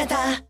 た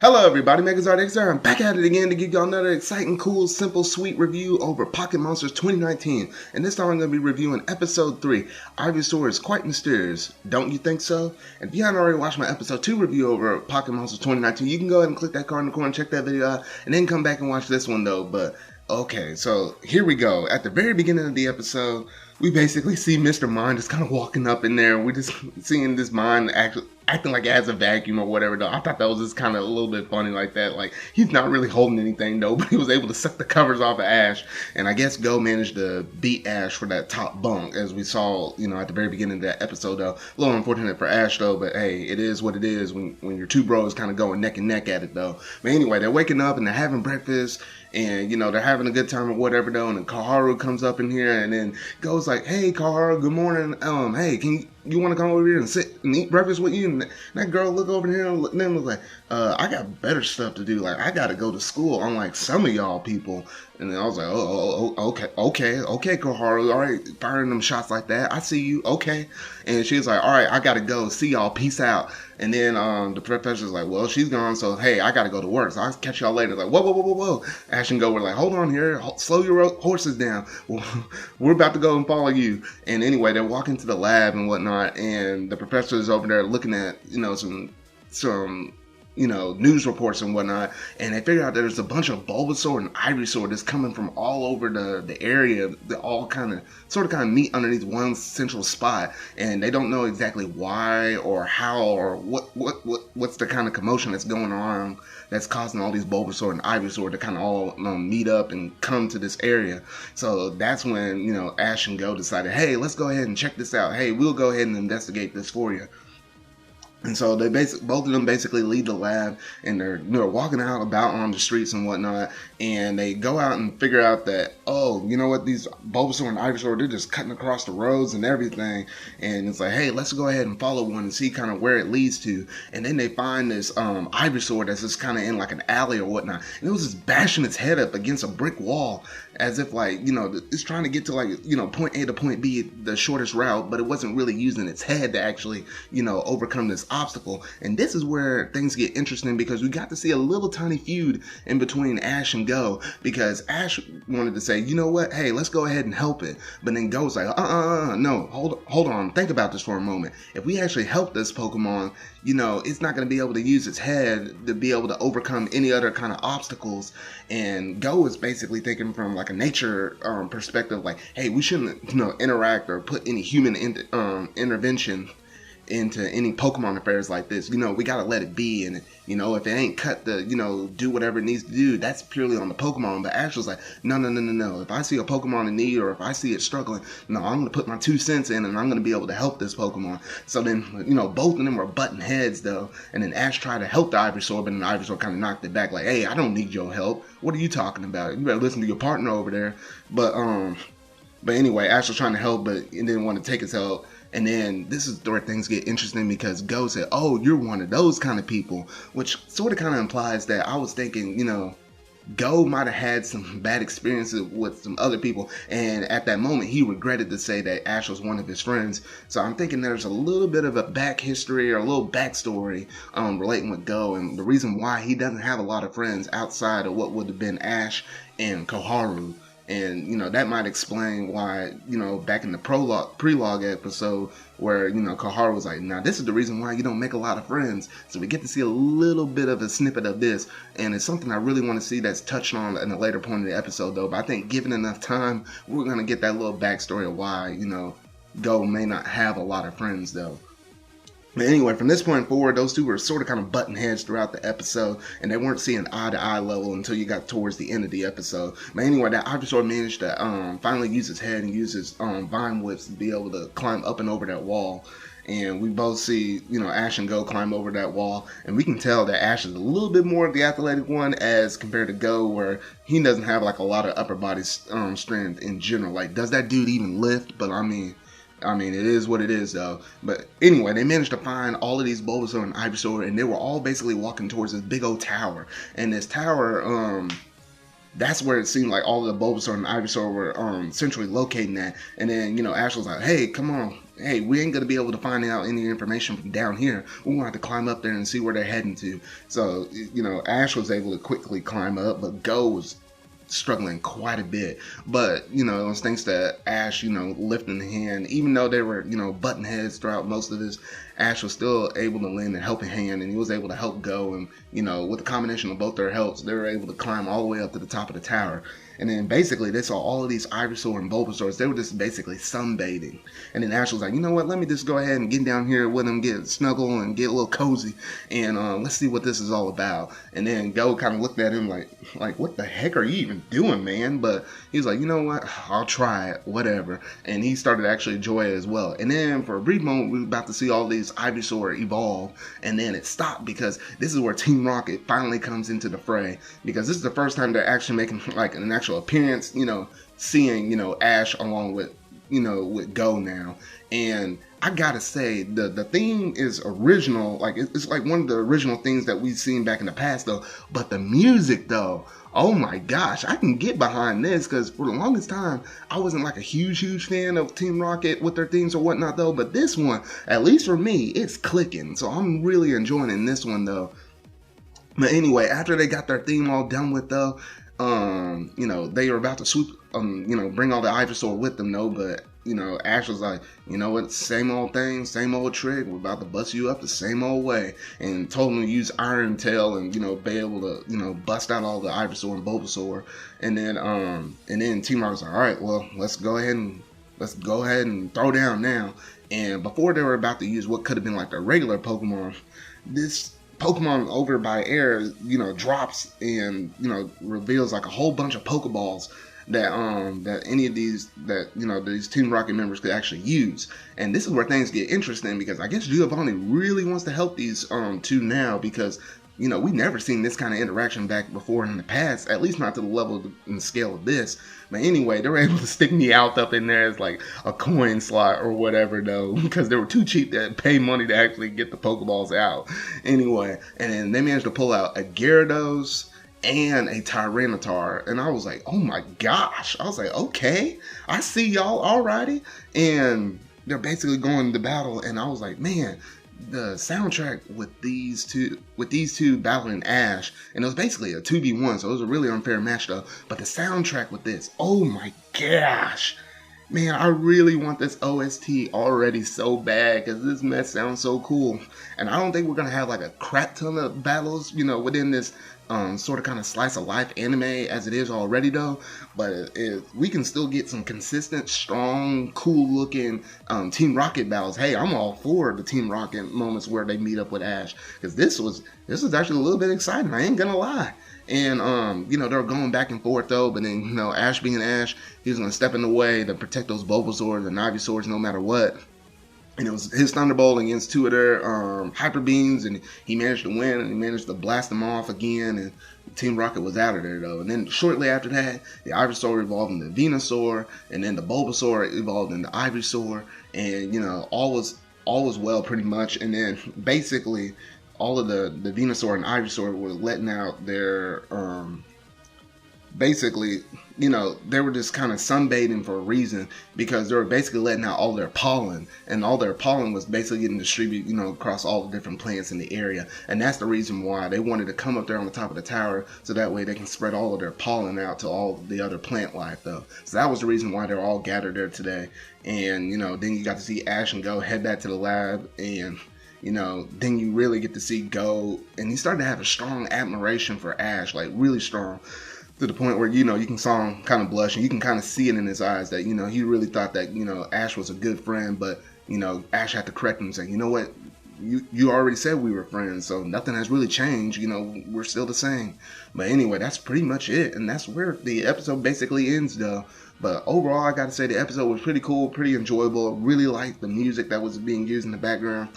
Hello everybody, Ivysaur. I'm back at it again to give y'all another exciting, cool, simple, sweet review over Pocket Monsters 2019. And this time I'm going to be reviewing Episode 3, Ivysaur is Quite Mysterious. Don't you think so? And if you haven't already watched my Episode 2 review over Pocket Monsters 2019, you can go ahead and click that card in the corner and check that video out, and then come back and watch this one though. But okay, so here we go. At the very beginning of the episode, we basically see Mr. Mind just kind of walking up in there. We're just seeing this mind acting like it has a vacuum or whatever though. I thought that was just kind of a little bit funny like that. Like, he's not really holding anything though, but he was able to suck the covers off of Ash. And I guess Go managed to beat Ash for that top bunk, as we saw, at the very beginning of that episode though. A little unfortunate for Ash though, but hey, it is what it is when your two bros kind of going neck and neck at it though. But anyway, they're waking up and they're having breakfast. And, they're having a good time or whatever, though. And then Kaharu comes up in here and then goes like, hey, Kaharu, good morning. Hey, you want to come over here and sit and eat breakfast with you? And that girl look over here and then was like, I got better stuff to do. Like, I got to go to school, unlike some of y'all people. And then I was like, okay, Kaharu. All right, firing them shots like that. I see you. Okay. And she was like, all right, I got to go. See y'all. Peace out. And then the professor's like, well, she's gone, so hey, I gotta go to work, so I'll catch y'all later. Like, whoa. Ash and Go were like, hold on here, slow your horses down. We're about to go and follow you. And anyway, they're walking to the lab and whatnot, and the professor is over there looking at, some news reports and whatnot, and they figure out there's a bunch of Bulbasaur and Ivysaur that's coming from all over the area. They all kind of meet underneath one central spot, and they don't know exactly why or how or what's the kind of commotion that's going on that's causing all these Bulbasaur and Ivysaur to kind of all meet up and come to this area. So that's when Ash and Go decided, hey, let's go ahead and check this out. Hey, we'll go ahead and investigate this for you. And so both of them basically leave the lab, and they're walking out about on the streets and whatnot, and they go out and figure out that, oh, you know what, these Bulbasaur and Ivysaur, they're just cutting across the roads and everything, and it's like, hey, let's go ahead and follow one and see kind of where it leads to. And then they find this Ivysaur that's just kind of in like an alley or whatnot, and it was just bashing its head up against a brick wall, as if like, it's trying to get to like, point A to point B, the shortest route, but it wasn't really using its head to actually, overcome this obstacle. And this is where things get interesting, because we got to see a little tiny feud in between Ash and Go, because Ash wanted to say, you know what, hey, let's go ahead and help it. But then Go's like, no, hold on, think about this for a moment. If we actually help this Pokemon, it's not going to be able to use its head to be able to overcome any other kind of obstacles. And Go is basically thinking from like a nature perspective, like, hey, we shouldn't interact or put any human intervention into any Pokemon affairs like this. We gotta let it be, and if it ain't cut to do whatever it needs to do, that's purely on the Pokemon. But Ash was like, no, if I see a Pokemon in need, or if I see it struggling, no, I'm gonna put my 2 cents in, and I'm gonna be able to help this Pokemon. So then both of them were butting heads though, and then Ash tried to help the Ivysaur, but then the Ivysaur kind of knocked it back like, hey, I don't need your help, what are you talking about? You better listen to your partner over there. But anyway, Ash was trying to help, but it didn't want to take his help. And then this is where things get interesting, because Go said, oh, you're one of those kind of people, which sort of kind of implies that I was thinking, Go might have had some bad experiences with some other people, and at that moment he regretted to say that Ash was one of his friends. So I'm thinking there's a little bit of a back history or a little backstory relating with Go, and the reason why he doesn't have a lot of friends outside of what would have been Ash and Kaharu. And, that might explain why, back in the prelogue episode where, Kaharu was like, now this is the reason why you don't make a lot of friends. So we get to see a little bit of a snippet of this. And it's something I really want to see that's touched on in a later point of the episode, though. But I think given enough time, we're going to get that little backstory of why, Go may not have a lot of friends, though. But anyway, from this point forward, those two were sort of kind of butting heads throughout the episode, and they weren't seeing eye-to-eye level until you got towards the end of the episode. But anyway, that Ivysaur managed to finally use his head and use his vine whips to be able to climb up and over that wall. And we both see, Ash and Go climb over that wall, and we can tell that Ash is a little bit more of the athletic one as compared to Go, where he doesn't have like a lot of upper body strength in general. Like, does that dude even lift? But I mean, it is what it is, though. But anyway, they managed to find all of these Bulbasaur and Ivysaur, and they were all basically walking towards this big old tower. And this tower, that's where it seemed like all of the Bulbasaur and Ivysaur were centrally locating at. And then, you know, Ash was like, hey, come on. Hey, we ain't going to be able to find out any information from down here. We're going to have to climb up there and see where they're heading to. So, you know, Ash was able to quickly climb up, but Go was struggling quite a bit. But, you know, it was thanks to Ash, you know, lifting the hand. Even though they were, you know, button heads throughout most of this, Ash was still able to lend a helping hand, and he was able to help Go. And, you know, with the combination of both their helps, they were able to climb all the way up to the top of the tower. And then basically they saw all of these Ivysaur and Bulbasaurs. They were just basically sunbathing. And then Ash was like, you know what, let me just go ahead and get down here with them, get snuggle and get a little cozy, and let's see what this is all about. And then Go kind of looked at him like, what the heck are you even doing, man? But he was like, you know what, I'll try it, whatever. And he started to actually enjoy it as well. And then for a brief moment, we were about to see all these Ivysaur evolve, and then it stopped because this is where Team Rocket finally comes into the fray, because this is the first time they're actually making like an actual appearance, you know, seeing, you know, Ash along with, you know, with Go now. And I gotta say, the theme is original. Like, it's like one of the original things that we've seen back in the past, though. But the music, though, oh my gosh, I can get behind this, because for the longest time, I wasn't like a huge fan of Team Rocket with their themes or whatnot, though. But this one, at least for me, it's clicking. So I'm really enjoying this one, though. But anyway, after they got their theme all done with, though, you know, they were about to swoop, you know, bring all the Ivysaur with them, though, but, you know, Ash was like, you know what, same old thing, same old trick, we're about to bust you up the same old way, and told him to use Iron Tail and, you know, be able to, you know, bust out all the Ivysaur and Bulbasaur. And then Team Rocket was like, all right, well, let's go ahead and throw down now. And before they were about to use what could have been like their regular Pokemon, this Pokemon over by air, you know, drops and, you know, reveals like a whole bunch of Pokeballs that any of these, that, you know, these Team Rocket members could actually use. And this is where things get interesting, because I guess Giovanni really wants to help these two now, because, you know, we've never seen this kind of interaction back before in the past, at least not to the level and scale of this. But anyway, they were able to stick Meowth up in there as like a coin slot or whatever, though, because they were too cheap to pay money to actually get the Pokeballs out. Anyway, and then they managed to pull out a Gyarados and a Tyranitar, and I was like, oh my gosh. I was like, okay, I see y'all, alrighty. And they're basically going to battle, and I was like, man, the soundtrack with these two battling Ash, and it was basically a 2v1, so it was a really unfair match, though. But the soundtrack with this, oh my gosh, man, I really want this OST already so bad, because this mess sounds so cool. And I don't think we're gonna have like a crap ton of battles, you know, within this sort of kind of slice of life anime as it is already, though. But if we can still get some consistent, strong, cool looking Team Rocket battles, hey, I'm all for the Team Rocket moments where they meet up with Ash, because this was actually a little bit exciting, I ain't gonna lie. And you know, they're going back and forth, though, but then, you know, Ash being Ash, he was gonna step in the way to protect those Bulbasaurs and Ivysaurs no matter what. And it was his Thunderbolt against two of their Hyper Beams, and he managed to win, and he managed to blast them off again, and Team Rocket was out of there, though. And then shortly after that, the Ivysaur evolved into Venusaur, and then the Bulbasaur evolved into Ivysaur, and, you know, all was well pretty much. And then basically all of the Venusaur and Ivysaur were letting out their basically, you know, they were just kind of sunbathing for a reason, because they were basically letting out all their pollen, and all their pollen was basically getting distributed, you know, across all the different plants in the area. And that's the reason why they wanted to come up there on the top of the tower, so that way they can spread all of their pollen out to all the other plant life, though. So that was the reason why they're all gathered there today. And, you know, then you got to see Ash and Go head back to the lab, and, you know, then you really get to see Go, and he started to have a strong admiration for Ash, like really strong, to the point where, you know, you can saw him kind of blush, and you can kind of see it in his eyes that, you know, he really thought that, you know, Ash was a good friend. But, you know, Ash had to correct him and say, you know what, you already said we were friends, so nothing has really changed, you know, we're still the same. But anyway, that's pretty much it, and that's where the episode basically ends, though. But overall, I gotta say the episode was pretty cool, pretty enjoyable. Really liked the music that was being used in the background.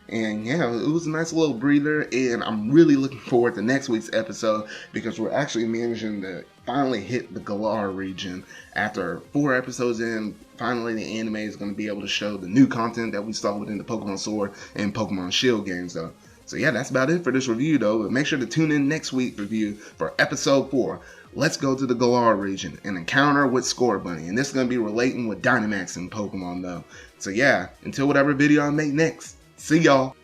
And yeah, it was a nice little breather, and I'm really looking forward to next week's episode, because we're actually managing to finally hit the Galar region. After 4 episodes in, finally the anime is going to be able to show the new content that we saw within the Pokemon Sword and Pokemon Shield games, though. So yeah, that's about it for this review though. But make sure to tune in next week's review for episode 4. Let's go to the Galar region and encounter with Scorbunny. And this is going to be relating with Dynamax and Pokemon though. So yeah, until whatever video I make next, see y'all.